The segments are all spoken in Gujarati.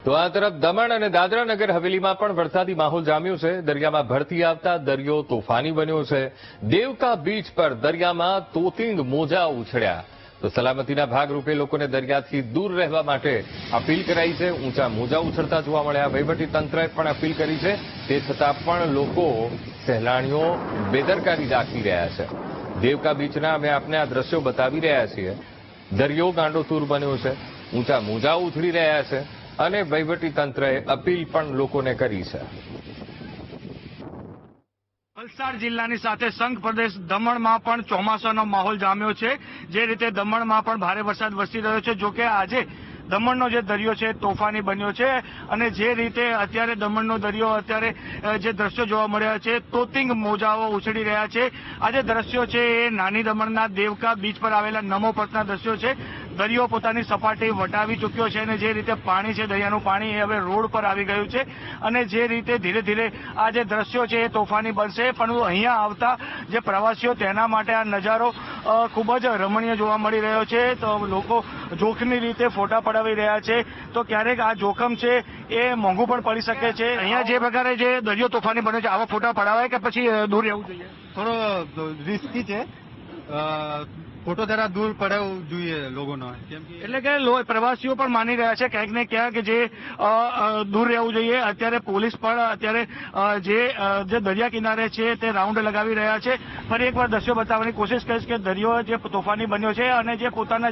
તો આ તરફ દમણ અને દાદરા નગર હવેલીમાં પણ વરસાદી માહોલ જામ્યો છે। દરિયામાં ભરતી આવતા દરિયો તોફાની બન્યો છે। દેવકા બીચ પર દરિયામાં તોતિંગ મોજા ઉછળ્યા। તો સલામતીના ભાગરૂપે લોકોને દરિયાથી દૂર રહેવા માટે અપીલ કરાઈ છે। ઊંચા મોજા ઉછળતા જોવા મળ્યા। વહીવટી તંત્રએ પણ અપીલ કરી છે। તે છતાં પણ લોકો સહેલાણીઓ બેદરકારી દાખવી રહ્યા છે। દેવકા બીચના અમે આપને આ દ્રશ્યો બતાવી રહ્યા છીએ। દરિયો ગાંડોતુર બન્યો છે। ઊંચા મોજા ઉછળી રહ્યા છે અને વહીવટી તંત્રએ અપીલ પણ લોકોને કરી છે। વલસાડ જિલ્લાની સાથે સંઘ પ્રદેશ દમણમાં પણ ચોમાસાનો માહોલ જામ્યો છે। જે રીતે દમણમાં પણ ભારે વરસાદ વરસી રહ્યો છે। જોકે આજે દમણનો જે દરિયો છે તોફાની બન્યો છે અને જે રીતે અત્યારે દમણનો દરિયો અત્યારે જે દ્રશ્યો જોવા મળ્યા છે તોતિંગ મોજાઓ ઉછળી રહ્યા છે। આ જે દ્રશ્યો છે એ નાની દમણના દેવકા બીચ પર આવેલા નમો પથના દ્રશ્યો છે। દરિયો પોતાની સપાટી વટાવી ચૂક્યો છે અને જે રીતે પાણી છે દરિયાનું પાણી એ હવે રોડ પર આવી ગયું છે અને જે રીતે ધીરે ધીરે આ જે દ્રશ્યો છે એ તોફાની બનશે। પણ અહીંયા આવતા જે પ્રવાસીઓ તેના માટે આ નજારો ખૂબ જ રમણીય જોવા મળી રહ્યો છે। તો લોકો જોખમી રીતે ફોટા પડાવી રહ્યા છે। તો ક્યારેક આ જોખમ છે એ મોંઘું પણ પડી શકે છે। અહીંયા જે પ્રકારે જે દરિયો તોફાની બન્યો છે આવા ફોટા પડાવાય કે પછી દૂર રહેવું જોઈએ? થોડો રિસ્કી છે। ફોટો જરા દૂર પડાવવું જોઈએ લોકોનો, કેમ કે એટલે કે પ્રવાસીઓ પણ માની રહ્યા છે ક્યાંક ને ક્યાંક જે દૂર રહેવું જોઈએ। અત્યારે પોલીસ પણ અત્યારે જે દરિયા કિનારે છે તે રાઉન્ડ લગાવી રહ્યા છે। ફરી એકવાર દ્રશ્યો બતાવવાની કોશિશ કરીશ કે દરિયો જે તોફાની બન્યો છે અને જે પોતાના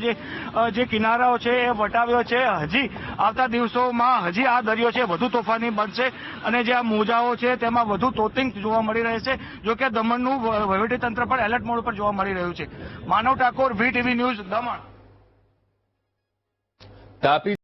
જે કિનારાઓ છે એ વટાવ્યો છે। હજી આવતા દિવસોમાં હજી આ દરિયો છે વધુ તોફાની બનશે અને જે આ મોજાઓ છે તેમાં વધુ તોતિંગ જોવા મળી રહે છે। જોકે દમણનું વહીવટીતંત્ર પણ એલર્ટ મોડ પર જોવા મળી રહ્યું છે। માનવ ઠાકોર, VTV ન્યૂઝ, દમણ। તાપી